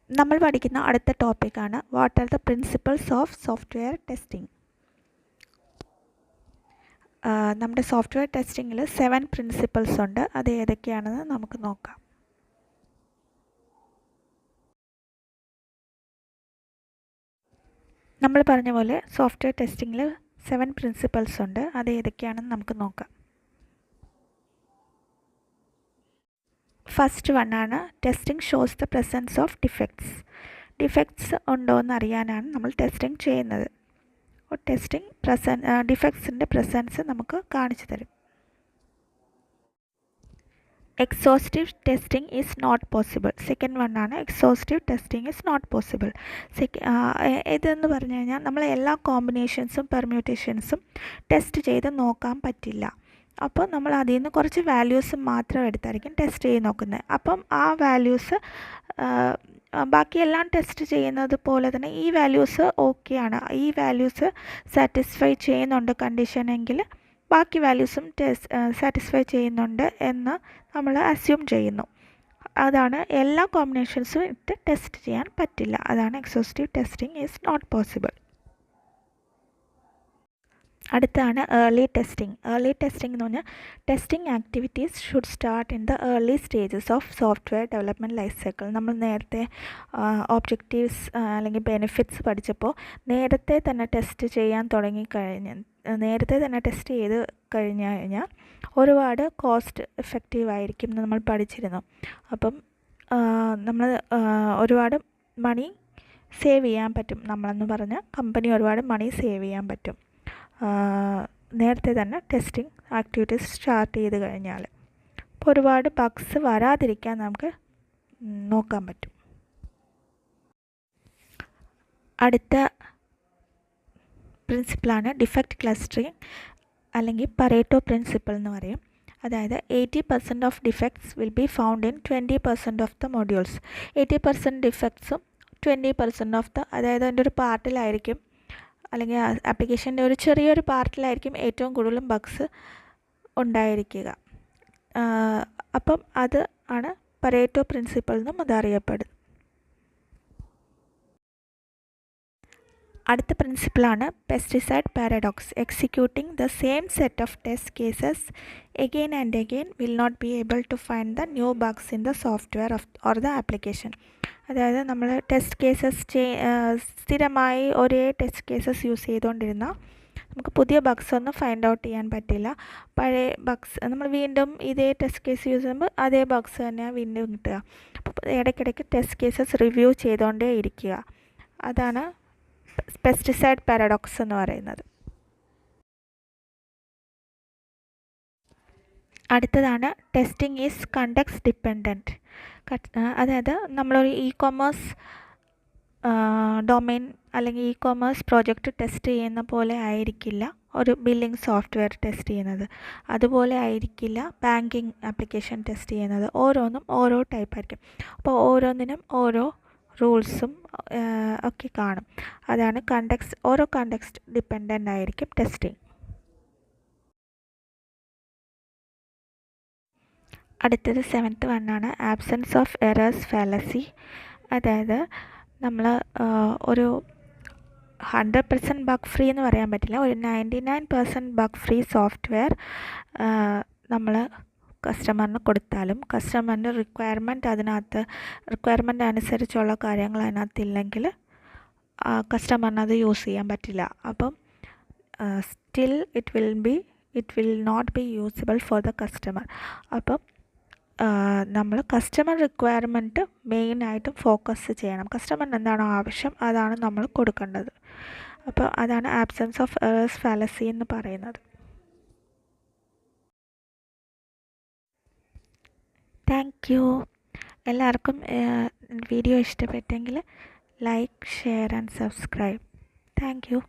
നമ്മൾ പഠിക്കുന്ന അടുത്ത ടോപ്പിക്കാണ് what are the principles of software testing. നമ്മുടെ സോഫ്റ്റ്വെയർ ടെസ്റ്റിങ്ങിൽ 7 പ്രിൻസിപ്പിൾസ് ഉണ്ട്. അത് ഏതൊക്കെയാണെന്ന് നമുക്ക് നോക്കാം. നമ്മൾ പറഞ്ഞ പോലെ സോഫ്റ്റ്വെയർ ടെസ്റ്റിങ്ങിൽ 7 പ്രിൻസിപ്പിൾസ് ഉണ്ട്. അത് ഏതൊക്കെയാണെന്ന് നമുക്ക് നോക്കാം. ഫസ്റ്റ് വണ്ണാണ് testing shows the presence of defects. Defects ഉണ്ടോ എന്ന് അറിയാനാണ് നമ്മൾ ടെസ്റ്റിംഗ് ചെയ്യുന്നത്. ടെസ്റ്റിംഗ് ഡിഫക്ട്സിൻ്റെ പ്രസൻസ് നമുക്ക് കാണിച്ചു തരും. Exhaustive testing is not possible. Second വണ്ണാണ് exhaustive testing is not possible. ഇതെന്ന് പറഞ്ഞു കഴിഞ്ഞാൽ നമ്മൾ എല്ലാ കോമ്പിനേഷൻസും പെർമ്യൂട്ടേഷൻസും ടെസ്റ്റ് ചെയ്ത് നോക്കാൻ പറ്റില്ല. അപ്പോൾ നമ്മൾ അതിൽ നിന്ന് കുറച്ച് വാല്യൂസ് മാത്രം എടുത്തായിരിക്കും ടെസ്റ്റ് ചെയ്ത് നോക്കുന്നത്. അപ്പം ആ വാല്യൂസ് ബാക്കിയെല്ലാം ടെസ്റ്റ് ചെയ്യുന്നത് പോലെ തന്നെ ഈ വാല്യൂസ് ഓക്കെയാണ്, ഈ വാല്യൂസ് സാറ്റിസ്ഫൈ ചെയ്യുന്നുണ്ട് കണ്ടീഷൻ എങ്കിൽ ബാക്കി വാല്യൂസും സാറ്റിസ്ഫൈ ചെയ്യുന്നുണ്ട് എന്ന് നമ്മൾ അസ്യൂം ചെയ്യുന്നു. അതാണ് എല്ലാ കോമ്പിനേഷൻസും ഇട്ട് ടെസ്റ്റ് ചെയ്യാൻ പറ്റില്ല. അതാണ് exhaustive testing is not possible. അടുത്താണ് ഏർലി ടെസ്റ്റിംഗ്. ഏർലി ടെസ്റ്റിംഗ് എന്ന് പറഞ്ഞാൽ testing activities should start in the early stages of software development life cycle. നമ്മൾ നേരത്തെ ഒബ്ജക്റ്റീവ്സ് അല്ലെങ്കിൽ ബെനിഫിറ്റ്സ് പഠിച്ചപ്പോൾ നേരത്തെ തന്നെ ടെസ്റ്റ് ചെയ്യാൻ നേരത്തെ തന്നെ ടെസ്റ്റ് ചെയ്ത് കഴിഞ്ഞാൽ ഒരുപാട് കോസ്റ്റ് എഫക്റ്റീവ് ആയിരിക്കും എന്ന് നമ്മൾ പഠിച്ചിരുന്നു. അപ്പം നമ്മൾ ഒരുപാട് മണി സേവ് ചെയ്യാൻ പറ്റും. നമ്മളെന്ന് പറഞ്ഞാൽ കമ്പനി ഒരുപാട് മണി സേവ് ചെയ്യാൻ പറ്റും നേരത്തെ തന്നെ ടെസ്റ്റിംഗ് ആക്ടിവിറ്റീസ് സ്റ്റാർട്ട് ചെയ്ത് കഴിഞ്ഞാൽ. അപ്പോൾ ഒരുപാട് ബഗ്സ് വരാതിരിക്കാൻ നമുക്ക് നോക്കാൻ പറ്റും. അടുത്ത പ്രിൻസിപ്പിളാണ് ഡിഫക്റ്റ് ക്ലസ്റ്ററിങ് അല്ലെങ്കിൽ പരേറ്റോ പ്രിൻസിപ്പിൾ എന്ന് പറയും. അതായത് 80% of defects will be found in 20% of the modules. 80% ഡിഫക്ട്സും 20% of the, അതായത് അതിൻ്റെ ഒരു പാർട്ടിലായിരിക്കും അല്ലെങ്കിൽ ആപ്ലിക്കേഷൻ്റെ ഒരു ചെറിയൊരു പാർട്ടിലായിരിക്കും ഏറ്റവും കൂടുതലും ബഗ്സ് ഉണ്ടായിരിക്കുക. അപ്പം അത് ആണ് പരേറ്റോ പ്രിൻസിപ്പിൾ എന്നും അതറിയപ്പെടും. അടുത്ത പ്രിൻസിപ്പിളാണ് pesticide paradox. Executing the same set of test cases again and again will not be able to find the new bugs in the software or the application. അതായത് നമ്മൾ ടെസ്റ്റ് കേസസ് സ്ഥിരമായി ഒരേ test cases use ചെയ്തുകൊണ്ടിരുന്നാൽ നമുക്ക് പുതിയ Bugs ഒന്നും find out ചെയ്യാൻ പറ്റില്ല. പഴയ ബഗ്സ് നമ്മൾ വീണ്ടും ഇതേ ടെസ്റ്റ് കേസ് യൂസ് ചെയ്യുമ്പോൾ അതേ ബഗ്സ് തന്നെയാണ് വീണ്ടും കിട്ടുക. അപ്പോൾ ഇടയ്ക്കിടയ്ക്ക് ടെസ്റ്റ് കേസസ് റിവ്യൂ ചെയ്തുകൊണ്ടേ ഇരിക്കുക. അതാണ് പെസ്റ്റിസൈഡ് പാരഡോക്സ് എന്ന് പറയുന്നത്. അടുത്തതാണ് ടെസ്റ്റിംഗ് ഈസ് കണ്ടക്സ്റ്റ് ഡിപ്പെൻഡൻറ്റ്. അതായത് നമ്മളൊരു ഇ-കൊമേഴ്സ് ഡൊമെയിൻ അല്ലെങ്കിൽ ഇ-കൊമേഴ്സ് പ്രോജക്റ്റ് ടെസ്റ്റ് ചെയ്യുന്ന പോലെ ആയിരിക്കില്ല ഒരു ബില്ലിംഗ് സോഫ്റ്റ്വെയർ ടെസ്റ്റ് ചെയ്യുന്നത്. അതുപോലെ ആയിരിക്കില്ല ബാങ്കിങ് ആപ്ലിക്കേഷൻ ടെസ്റ്റ് ചെയ്യുന്നത്. ഓരോന്നും ഓരോ ടൈപ്പായിരിക്കും. അപ്പോൾ ഓരോന്നിനും ഓരോ റൂൾസും ഒക്കെ കാണും. അതാണ് ഓരോ കണ്ടക്സ്റ്റ് ഡിപ്പെൻഡൻ്റ് ആയിരിക്കും ടെസ്റ്റിംഗ്. അടുത്തത് 7th വണ്ണാണ് ആബ്സെൻസ് ഓഫ് എറേഴ്സ് ഫാലസി. അതായത് നമ്മൾ ഒരു 100% ബഗ് ഫ്രീ എന്ന് പറയാൻ പറ്റില്ല, ഒരു 99% ബഗ് ഫ്രീ സോഫ്റ്റ്വെയർ നമ്മൾ കസ്റ്റമറിന് കൊടുത്താലും കസ്റ്റമറിൻ്റെ റിക്വയർമെൻറ്റ് അനുസരിച്ചുള്ള കാര്യങ്ങൾ അതിനകത്തില്ലെങ്കിൽ കസ്റ്റമറിനത് യൂസ് ചെയ്യാൻ പറ്റില്ല. അപ്പം still it will not be usable for the customer. അപ്പം നമ്മൾ കസ്റ്റമർ റിക്വയർമെൻറ്റ് മെയിനായിട്ടും ഫോക്കസ് ചെയ്യണം. കസ്റ്റമറിന് എന്താണോ ആവശ്യം അതാണ് നമ്മൾ കൊടുക്കേണ്ടത്. അപ്പോൾ അതാണ് ആബ്സെൻസ് ഓഫ് എറേഴ്സ് ഫാലസി എന്ന് പറയുന്നത്. Thank you. എല്ലാവർക്കും വീഡിയോ ഇഷ്ടപ്പെട്ടെങ്കിൽ like, share and subscribe. Thank you.